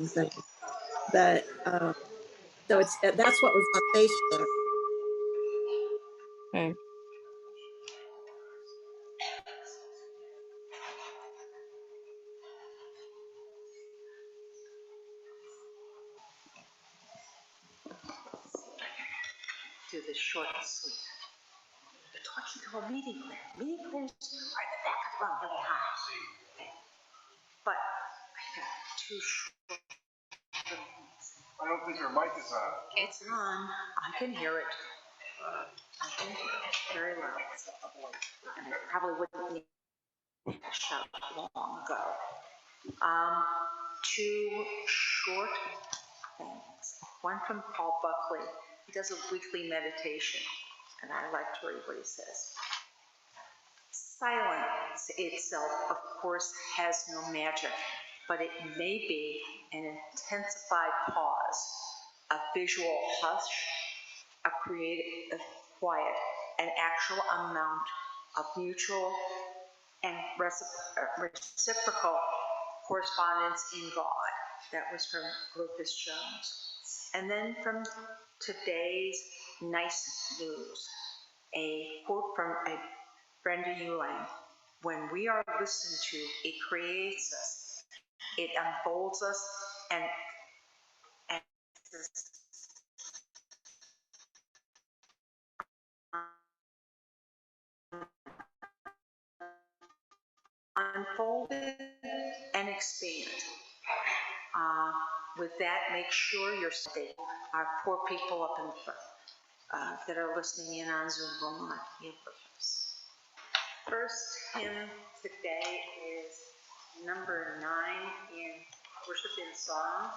thing. But so that's what was on Facebook. Okay. Do this short and sweet. You're talking to a meeting planner. Meeting planners are in the back of the room really high. But I got two short little things. I don't think your mic is on. It's on. I can hear it. I can hear it very well. And I probably wouldn't need to shout long ago. Two short things. One from Paul Buckley. He does a weekly meditation, and I like to read what he says. Silence itself, of course, has no magic, but it may be an intensified pause, a visual hush, a creative quiet, an actual amount of mutual and reciprocal correspondence in God. That was from Lucas Jones. And then from today's nice news, a quote from a Brenda Ulang: when we are listened to, it creates us, it unfolds us, and unfolded and expand. With that, make sure you're safe. Our poor people up in front that are listening in on Zoom will not be with us. First hymn today is number 9 in Worship in Song.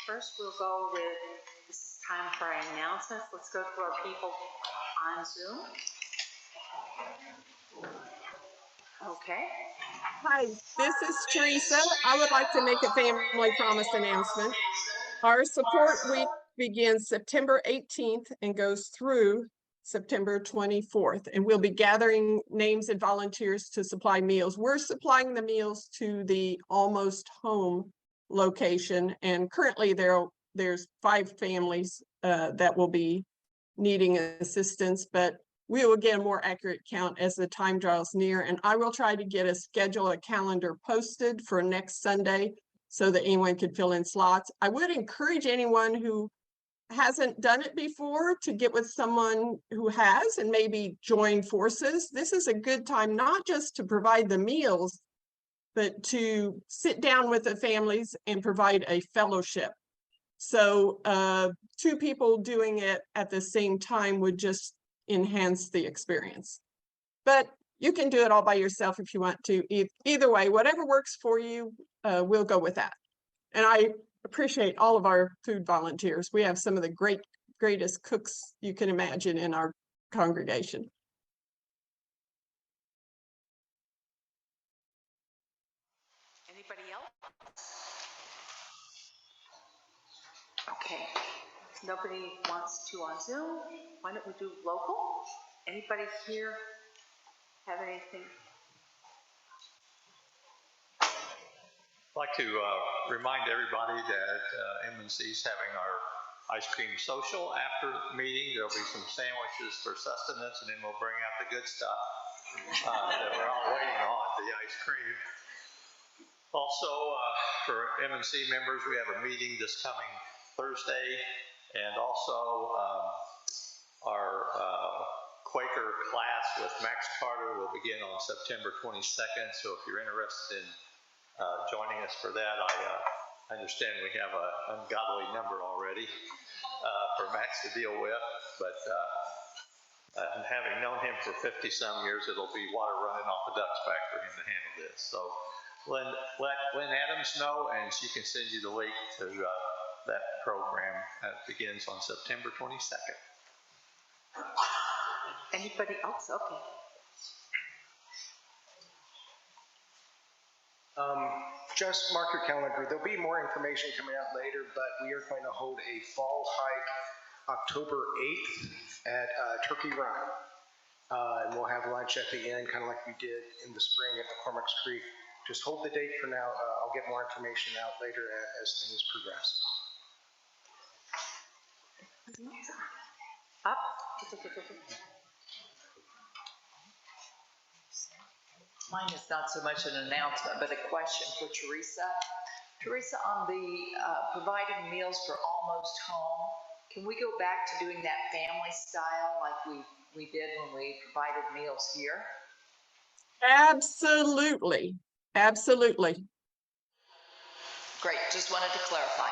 First, we'll go with, this is time for our announcements. Let's go to our people on Zoom. Okay. Hi, this is Teresa. I would like to make a family promise announcement. Our support week begins September 18th and goes through September 24th, and we'll be gathering names and volunteers to supply meals. We're supplying the meals to the Almost Home location, and currently there's 5 families that will be needing assistance, but we will get a more accurate count as the time draws near, and I will try to get a calendar posted for next Sunday so that anyone can fill in slots. I would encourage anyone who hasn't done it before to get with someone who has and maybe join forces. This is a good time not just to provide the meals, but to sit down with the families and provide a fellowship. So 2 people doing it at the same time would just enhance the experience. But you can do it all by yourself if you want to. Either way, whatever works for you, we'll go with that. And I appreciate all of our food volunteers. We have some of the greatest cooks you can imagine in our congregation. Anybody else? Okay, if nobody wants to on Zoom, why don't we do local? Anybody here have anything? I'd like to remind everybody that MNC is having our ice cream social after the meeting. There'll be some sandwiches for sustenance, and then we'll bring out the good stuff that we're all waiting on, the ice cream. Also, for MNC members, we have a meeting this coming Thursday, and also our Quaker class with Max Carter will begin on September 22nd. So if you're interested in joining us for that, I understand we have an ungodly number already for Max to deal with, but and having known him for 50-some years, it'll be water running off the duck's back for him to handle this. So let Lynn Adams know, and she can send you the link to that program that begins on September 22nd. Anybody else? Okay. Just mark your calendar. There'll be more information coming out later, but we are going to hold a fall hike October 8th at Turkey Run. And we'll have lunch at the end, kind of like we did in the spring at McCormick's Creek. Just hold the date for now. I'll get more information out later as things progress. Up. Mine is not so much an announcement, but a question for Teresa. Teresa, on the providing meals for Almost Home, can we go back to doing that family style like we did when we provided meals here? Absolutely. Absolutely. Great. Just wanted to clarify.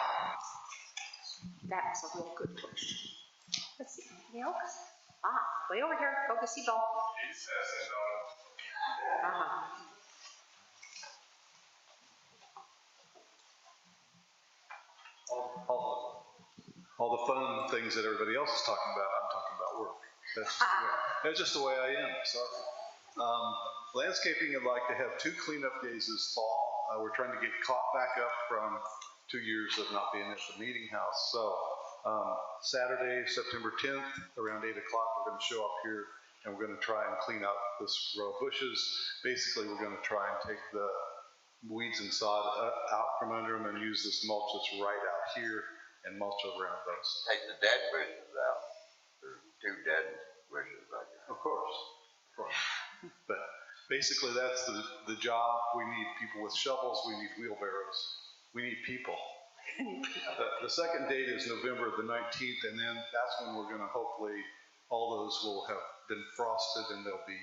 That's a real good question. Let's see. Anything else? Way over here. Go see Bill. All the fun things that everybody else is talking about, I'm talking about work. That's just the way I am, sorry. Landscaping, I'd like to have 2 cleanup days this fall. We're trying to get caught back up from 2 years of not being at the meeting house. So Saturday, September 10th, around 8 o'clock, we're going to show up here and we're going to try and clean out this row of bushes. Basically, we're going to try and take the weeds and sod out from under them and use this mulch that's right out here and mulch around those. Take the dead bushes out. There's 2 dead bushes right there. Of course. But basically, that's the job. We need people with shovels. We need wheelbarrows. We need people. The second date is November the 19th, and then that's when we're going to hopefully, all those will have been frosted and they'll be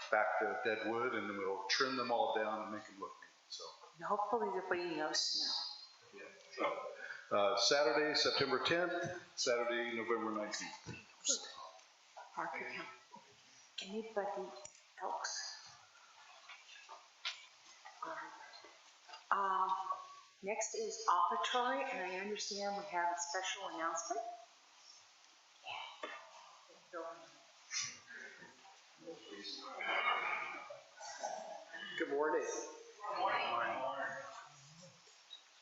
back to dead wood, and then we'll trim them all down and make them look neat. So Hopefully there'll be no snow. Yeah. Saturday, September 10th, Saturday, November 19th. Parker County. Anybody else? Next is offertory, and I understand we have a special announcement. Good morning.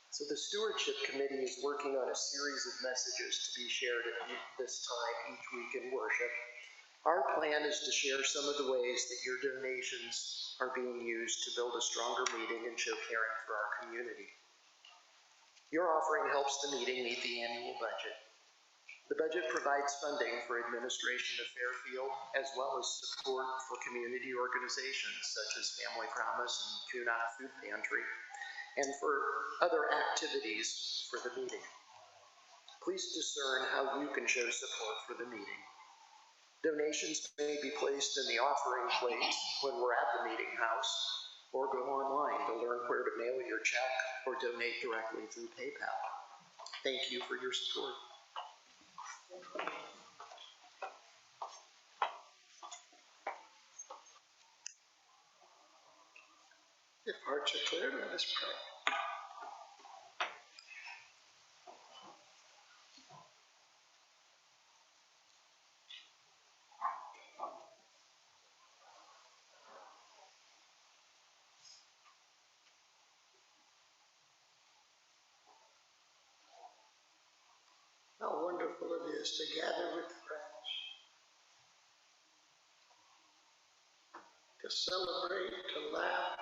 So the Stewardship Committee is working on a series of messages to be shared at this time each week in worship. Our plan is to share some of the ways that your donations are being used to build a stronger meeting and show caring for our community. Your offering helps the meeting meet the annual budget. The budget provides funding for administration of Fairfield, as well as support for community organizations such as Family Promise and Kunat Food Pantry, and for other activities for the meeting. Please discern how you can show support for the meeting. Donations may be placed in the offering plate when we're at the meeting house, or go online to learn where to mail your check or donate directly through PayPal. Thank you for your support. If hearts are clear, let us pray. How wonderful it is to gather with friends, to celebrate, to laugh,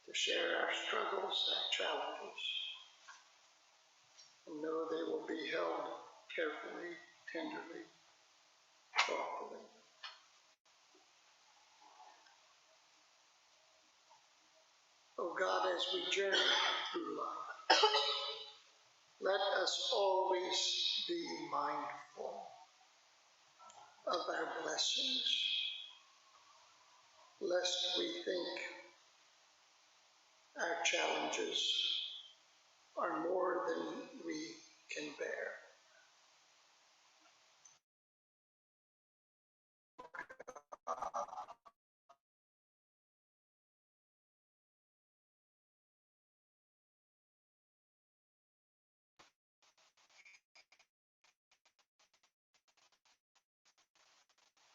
to share our struggles, our challenges, and know they will be held carefully, tenderly, thoughtfully. Oh God, as we journey through life, let us always be mindful of our blessings, lest we think our challenges are more than we can bear.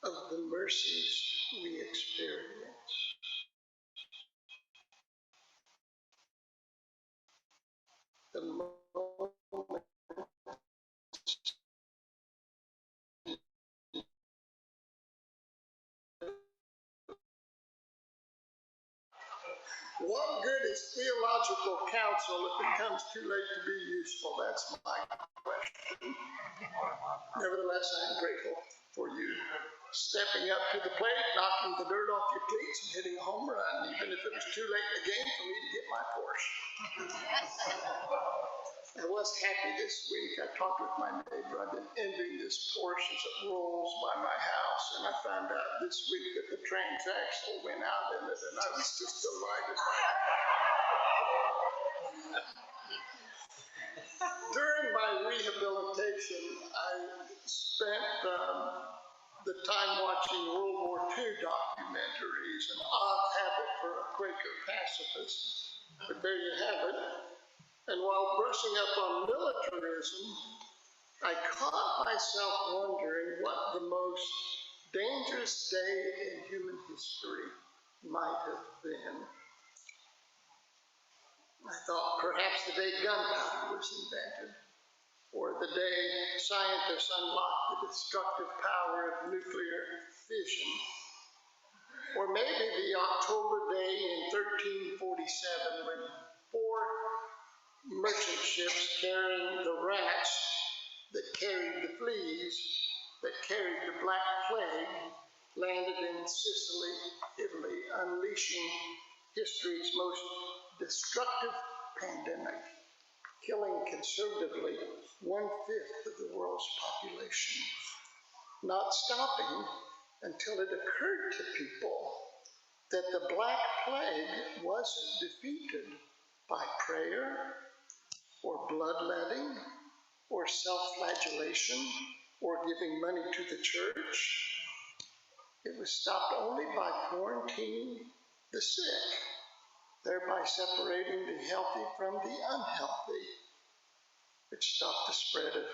Of the mercies we experience, the moment what good is theological counsel if it comes too late to be useful? That's my question. Nevertheless, I am grateful for you stepping up to the plate, knocking the dirt off your cleats, and hitting a home run, even if it was too late in the game for me to get my Porsche. I was happy this week. I talked with my neighbor. I've been envying this Porsche as it rolls by my house, and I found out this week that the transaxle went out in it, and I was just delighted by it. During my rehabilitation, I spent the time watching World War II documentaries, an odd habit for a Quaker pacifist, but there you have it. And while brushing up on militarism, I caught myself wondering what the most dangerous day in human history might have been. I thought perhaps the day gunpowder was invented, or the day scientists unlocked the destructive power of nuclear fission, or maybe the October day in 1347 when 4 merchant ships carrying the rats that carried the fleas, that carried the Black Plague, landed in Sicily, Italy, unleashing history's most destructive pandemic, killing conservatively 1/5 of the world's population, not stopping until it occurred to people that the Black Plague wasn't defeated by prayer or bloodletting or self-flagellation or giving money to the church. It was stopped only by quarantining the sick, thereby separating the healthy from the unhealthy, which stopped the spread of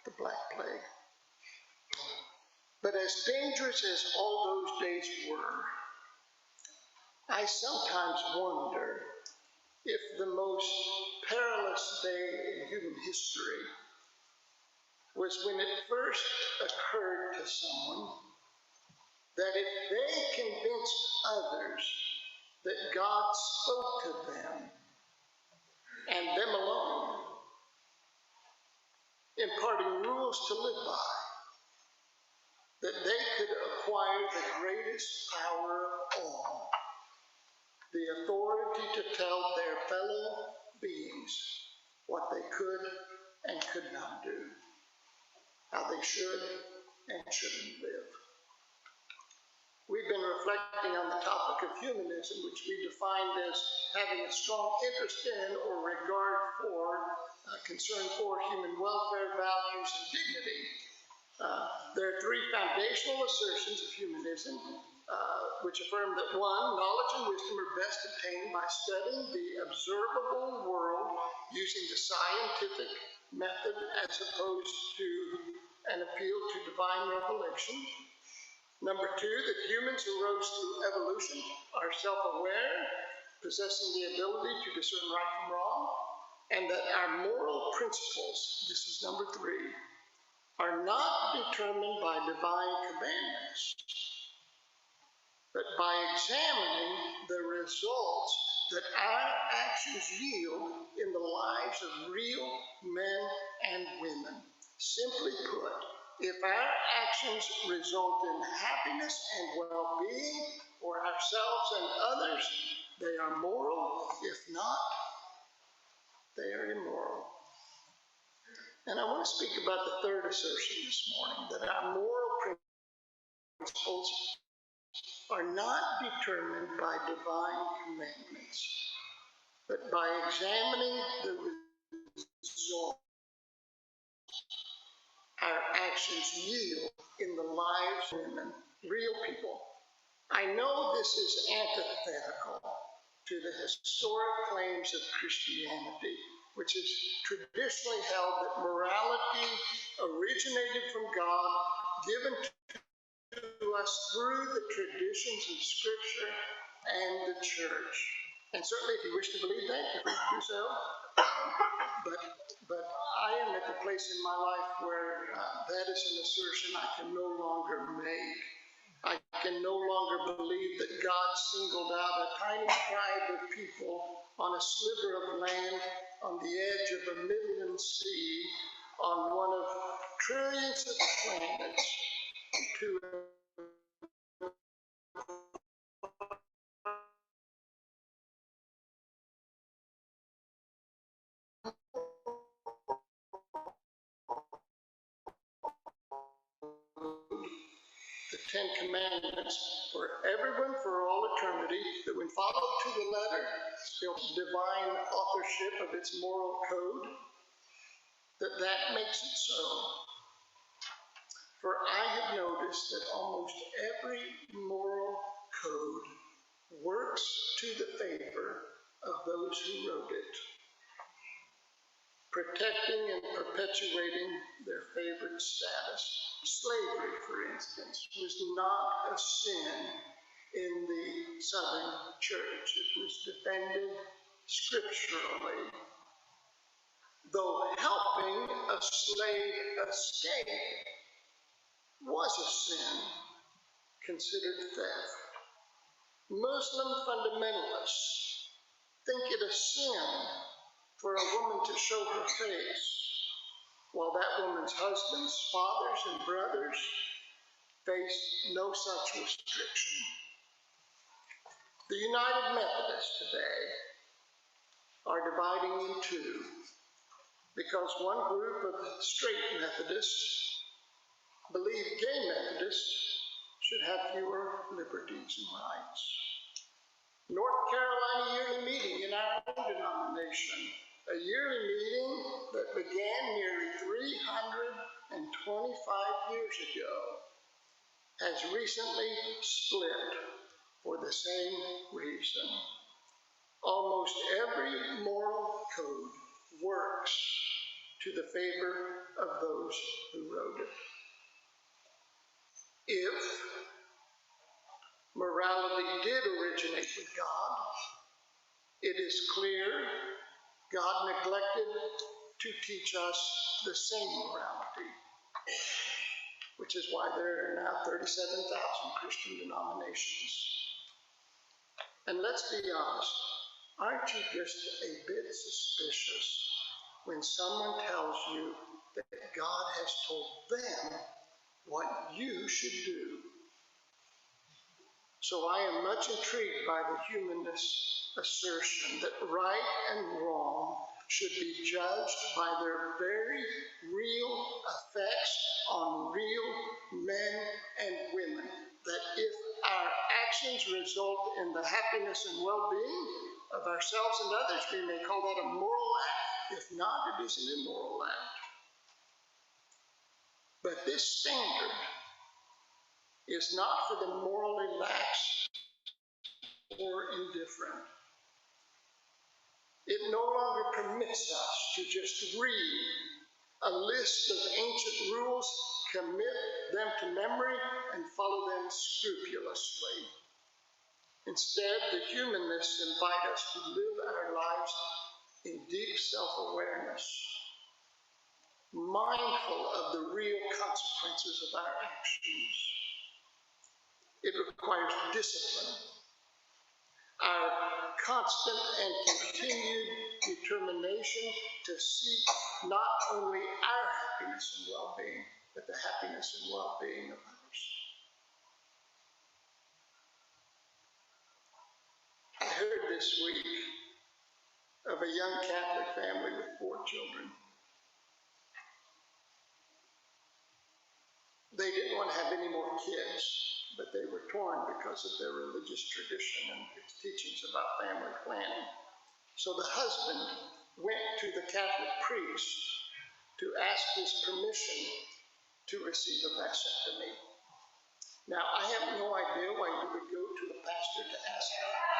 the Black Plague. But as dangerous as all those days were, I sometimes wonder if the most perilous day in human history was when it first occurred to someone that if they convinced others that God spoke to them and them alone, imparting rules to live by, that they could acquire the greatest power of all, the authority to tell their fellow beings what they could and could not do, how they should and shouldn't live. We've been reflecting on the topic of humanism, which we defined as having a strong interest in or regard for, concern for human welfare, values, and dignity. There are three foundational assertions of humanism, which affirm that one, knowledge and wisdom are best obtained by studying the observable world using the scientific method as opposed to an appeal to divine revelation. Number two, that humans who rose through evolution are self-aware, possessing the ability to discern right from wrong, and that our moral principles, this is number three, are not determined by divine commandments, but by examining the results that our actions yield in the lives of real men and women. Simply put, if our actions result in happiness and well-being for ourselves and others, they are moral. If not, they are immoral. And I want to speak about the third assertion this morning, that our moral principles are not determined by divine commandments, but by examining the results our actions yield in the lives of women, real people. I know this is antithetical to the historic claims of Christianity, which is traditionally held that morality originated from God, given to us through the traditions of Scripture and the church. And certainly if you wish to believe that, you're free to do so. But I am at the place in my life where that is an assertion I can no longer make. I can no longer believe that God singled out a tiny tribe of people on a sliver of land on the edge of a midland sea on one of trillions of planets to the Ten Commandments for everyone for all eternity, that when followed to the letter, the divine authorship of its moral code, that makes it so. For I have noticed that almost every moral code works to the favor of those who wrote it, protecting and perpetuating their favorite status. Slavery, for instance, was not a sin in the Southern Church. It was defended scripturally, though helping a slave escape was a sin considered theft. Muslim fundamentalists think it a sin for a woman to show her face, while that woman's husbands, fathers, and brothers face no such restriction. The United Methodists today are dividing in two because one group of straight Methodists believe gay Methodists should have fewer liberties and rights. North Carolina yearly meeting in our own denomination, a yearly meeting that began nearly 325 years ago, has recently split for the same reason. Almost every moral code works to the favor of those who wrote it. If morality did originate with God, it is clear God neglected to teach us the same morality. which is why there are now 37,000 Christian denominations. And let's be honest, aren't you just a bit suspicious when someone tells you that God has told them what you should do? So I am much intrigued by the humanist assertion that right and wrong should be judged by their very real effects on real men and women. That if our actions result in the happiness and well-being of ourselves and others, we may call that a moral act. If not, it is an immoral act. But this standard is not for the morally lax or indifferent. It no longer permits us to just read a list of ancient rules, commit them to memory, and follow them scrupulously. Instead, the humanists invite us to live our lives in deep self-awareness, mindful of the real consequences of our actions. It requires discipline, our constant and continued determination to seek not only our happiness and well-being, but the happiness and well-being of others. I heard this week of a young Catholic family with 4 children. They didn't want to have any more kids, but they were torn because of their religious tradition and its teachings about family planning. So the husband went to the Catholic priest to ask his permission to receive a vasectomy. Now, I have no idea why you would go to a pastor to ask that.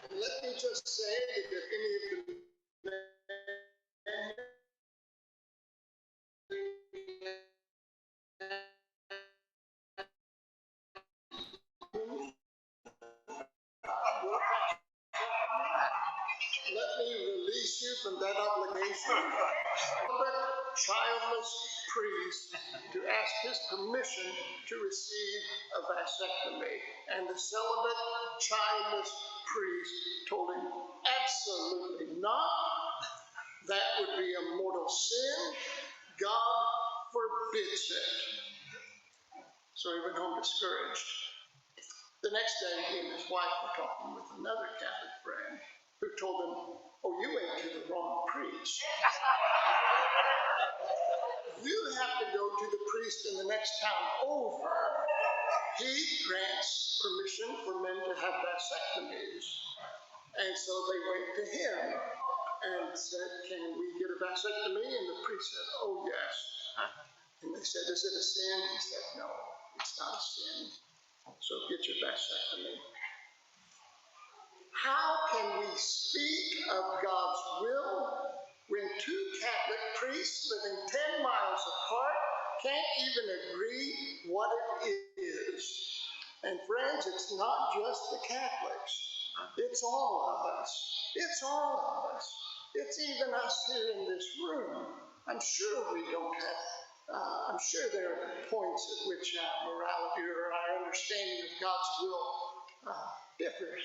And let me just say that if any of the let me release you from that obligation. But childless priest to ask his permission to receive a vasectomy. And the celibate childless priest told him, absolutely not. That would be a mortal sin. God forbids it. So he went home discouraged. The next day, he and his wife were talking with another Catholic friend who told them, oh, you went to the wrong priest. You have to go to the priest in the next town over. He grants permission for men to have vasectomies. And so they went to him and said, can we get a vasectomy? And the priest said, oh, yes. And they said, is it a sin? He said, no, it's not a sin. So get your vasectomy. How can we speak of God's will when 2 Catholic priests living 10 miles apart can't even agree what it is? And friends, it's not just the Catholics. It's all of us. It's all of us. It's even us here in this room. I'm sure we don't have, I'm sure there are points at which our morality or our understanding of God's will differs.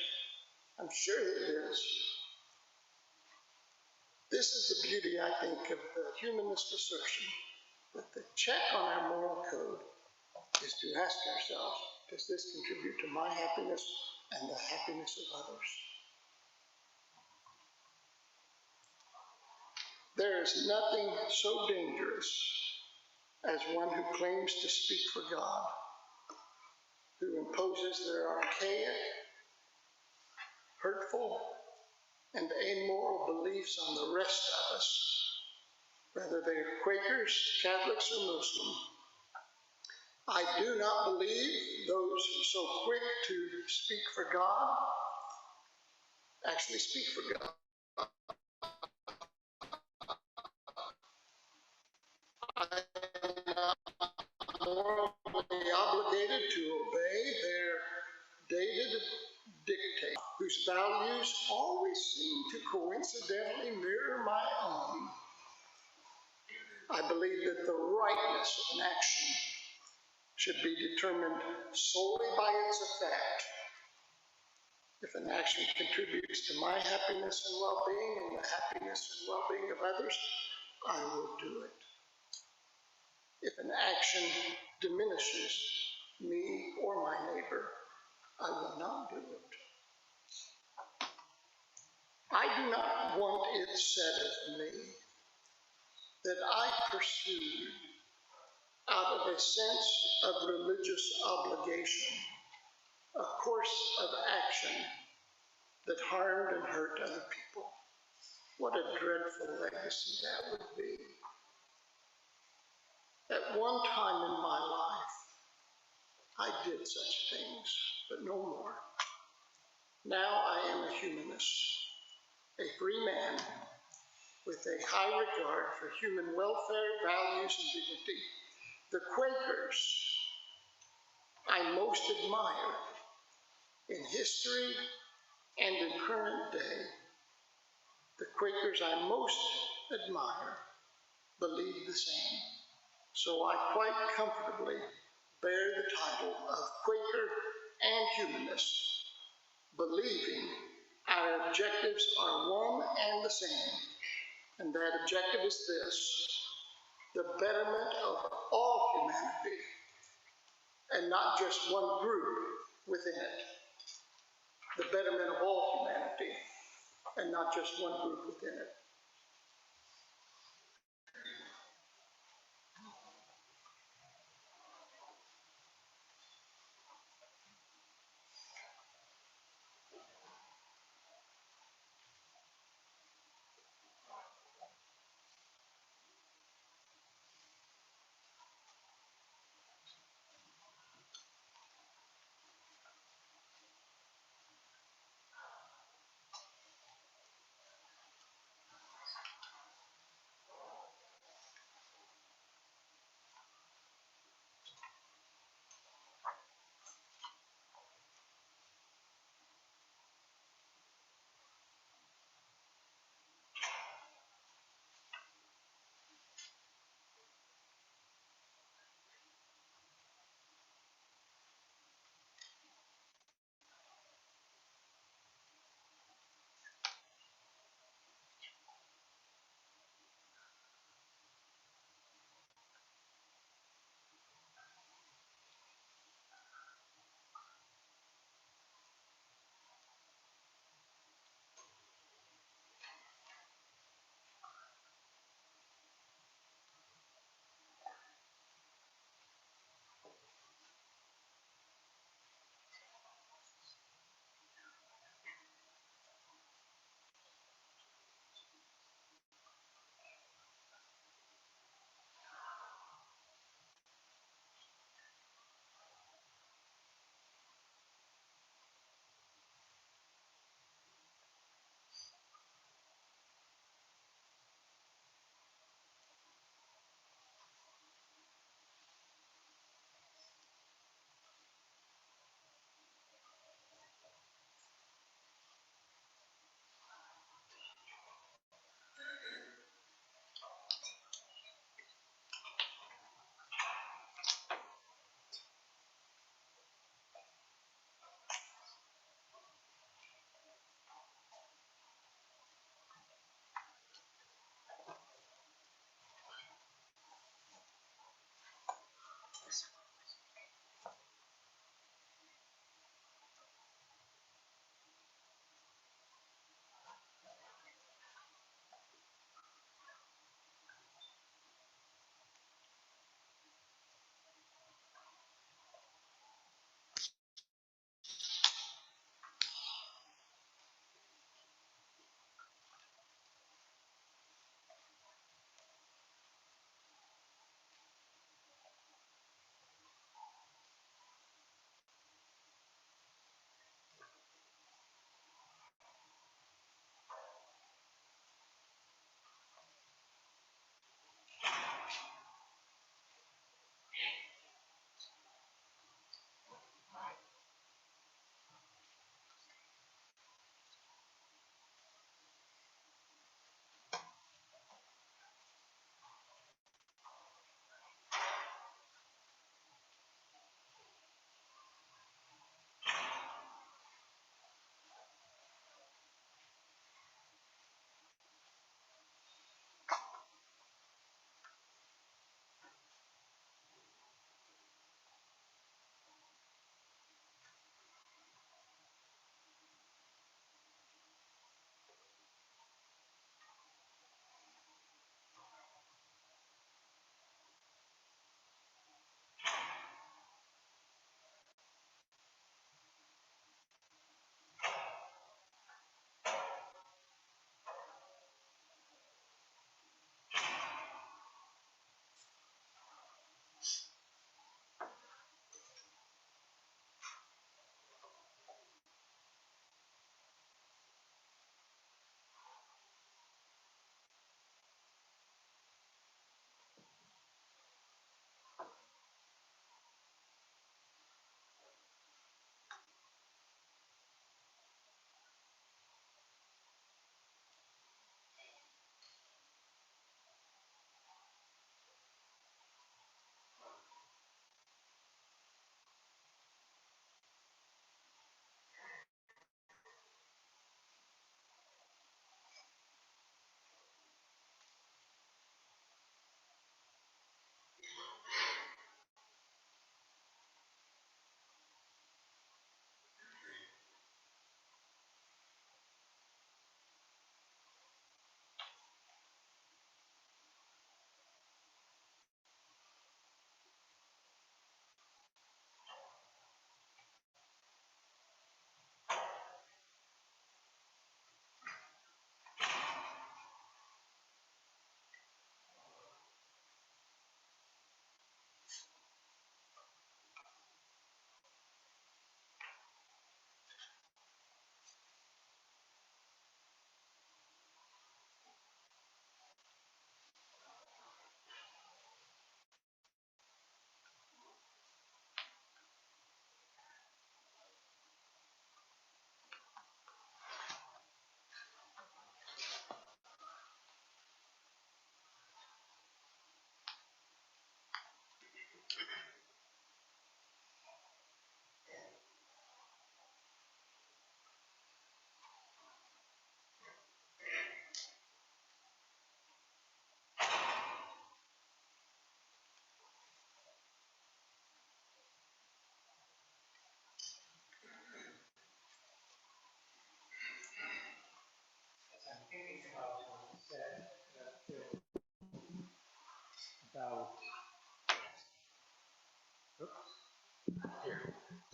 I'm sure it is. This is the beauty, I think, of the humanist assertion that the check on our moral code is to ask ourselves, does this contribute to my happiness and the happiness of others? There is nothing so dangerous as one who claims to speak for God, who imposes their archaic, hurtful, and amoral beliefs on the rest of us, whether they are Quakers, Catholics, or Muslim. I do not believe those so quick to speak for God actually speak for God. I am not morally obligated to obey their dated dictate, whose values always seem to coincidentally mirror my own. I believe that the rightness of an action should be determined solely by its effect. If an action contributes to my happiness and well-being and the happiness and well-being of others, I will do it. If an action diminishes me or my neighbor, I will not do it. I do not want it said of me that I pursued, out of a sense of religious obligation, a course of action that harmed and hurt other people. What a dreadful legacy that would be. At one time in my life, I did such things, but no more. Now I am a humanist, a free man with a high regard for human welfare, values, and dignity. The Quakers I most admire in history and in current day. The Quakers I most admire believe the same. So I quite comfortably bear the title of Quaker and Humanist, believing our objectives are one and the same. And that objective is this: the betterment of all humanity, and not just one group within it. The betterment of all humanity, and not just one group within it.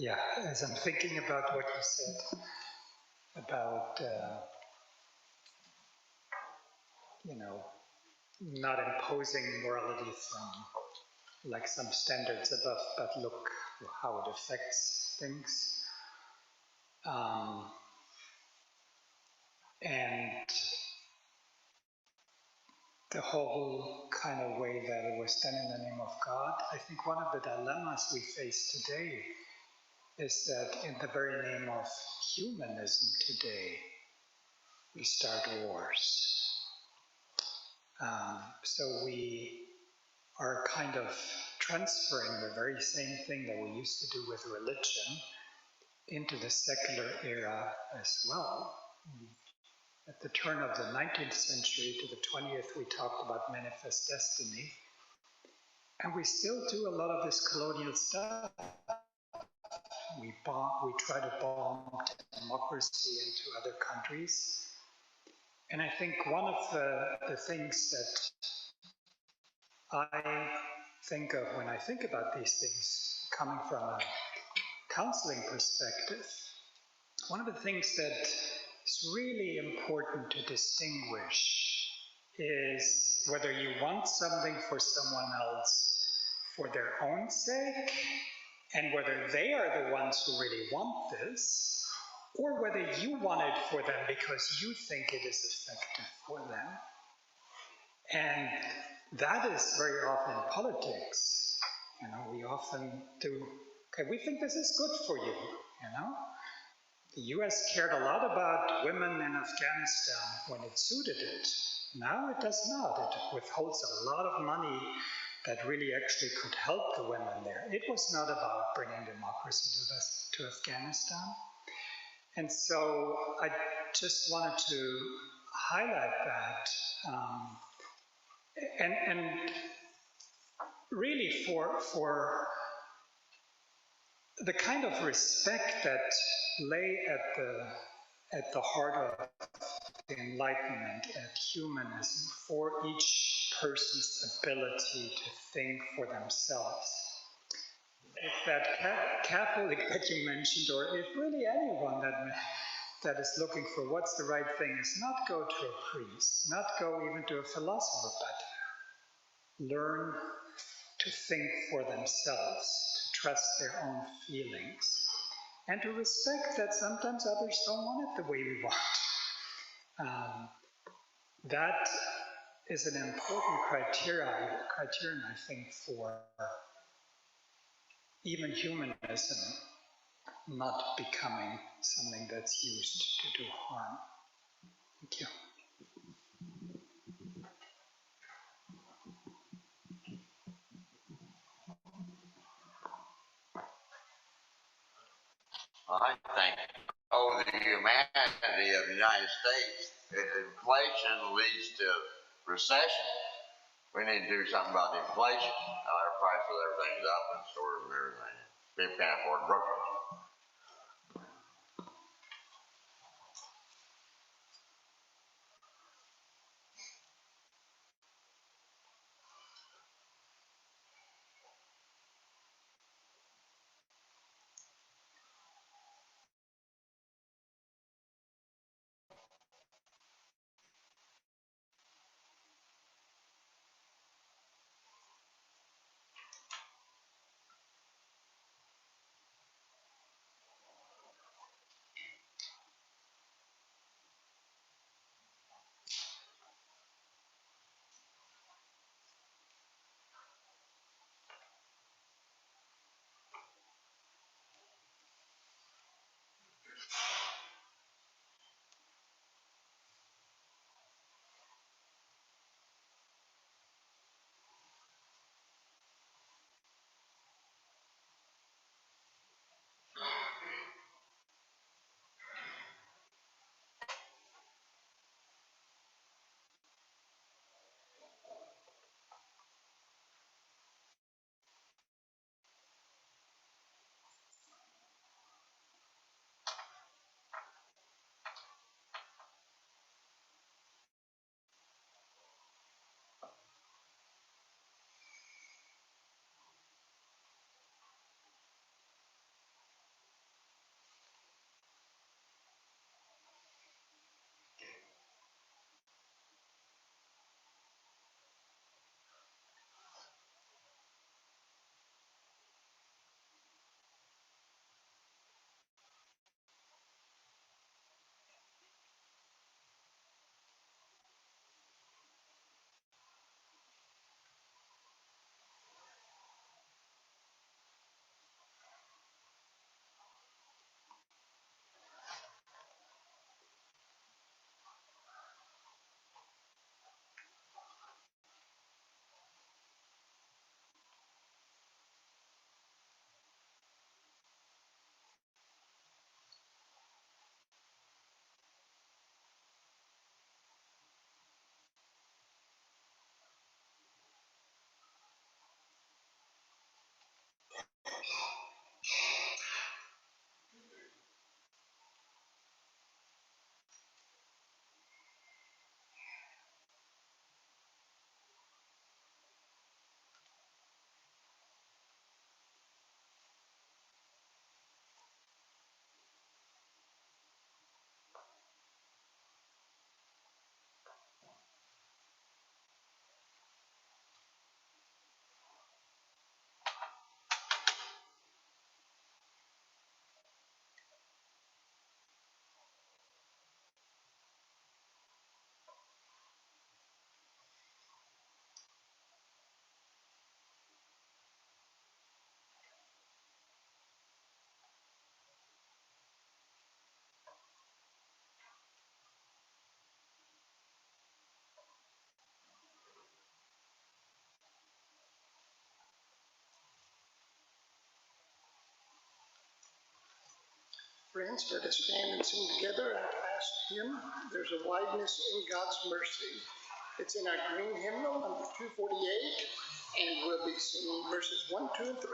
Yeah, as I'm thinking about what you said about, not imposing morality from like some standards above, but look how it affects things. And the whole kind of way that it was done in the name of God, I think one of the dilemmas we face today is that in the very name of humanism today, we start wars. So we are kind of transferring the very same thing that we used to do with religion into the secular era as well. At the turn of the 19th century to the 20th, we talked about manifest destiny. And we still do a lot of this colonial stuff. We try to bomb democracy into other countries. And I think one of the things that I think of when I think about these things, coming from a counseling perspective, one of the things that is really important to distinguish is whether you want something for someone else for their own sake, and whether they are the ones who really want this, or whether you want it for them because you think it is effective for them. And that is very often in politics. We often do, okay, we think this is good for you, The US cared a lot about women in Afghanistan when it suited it. Now it does not. It withholds a lot of money that really actually could help the women there. It was not about bringing democracy to Afghanistan. And so I just wanted to highlight that. And really for the kind of respect that lay at the heart of the Enlightenment, at humanism, for each person's ability to think for themselves. If that Catholic that you mentioned, or if really anyone that is looking for what's the right thing, is not go to a priest, not go even to a philosopher, but learn to think for themselves, to trust their own feelings, and to respect that sometimes others don't want it the way we want. That is an important criterion, I think, for even humanism not becoming something that's used to do harm. Thank you. I think, the humanity of the United States, if inflation leads to recession, we need to do something about the inflation. Our price of everything's up in stores and everything. People can't afford groceries. Friends, let us stand and sing together our last hymn, There's a Wideness in God's Mercy. It's in our green hymnal, number 248, and we'll be singing verses 1, 2, and 3.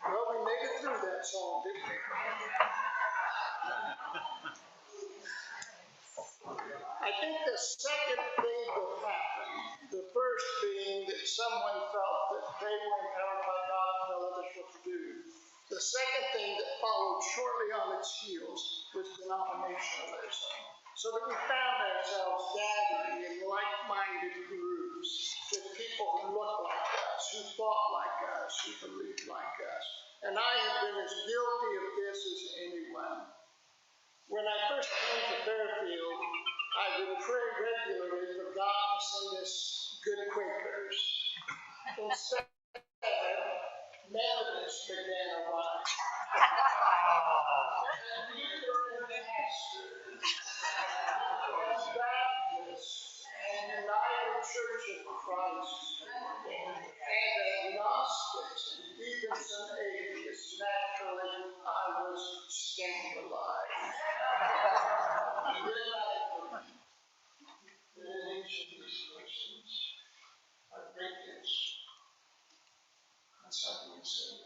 Well, we made it through that song, didn't we? I think the second thing that happened, the first being that someone felt that they were empowered by God to tell others what to do. The second thing that followed shortly on its heels was denominationalism. So that we found ourselves gathering in like-minded groups with people who looked like us, who thought like us, who believed like us. And I have been as guilty of this as anyone. When I first came to Fairfield, I would pray regularly for God to send us good Quakers. Instead, Methodists began to rise. And Lutheran pastors, Baptists, and United Church of Christ, and agnostics, and even some atheists. Naturally, I was scandalized. Then I learned that in each of these persons are greatness and something to say.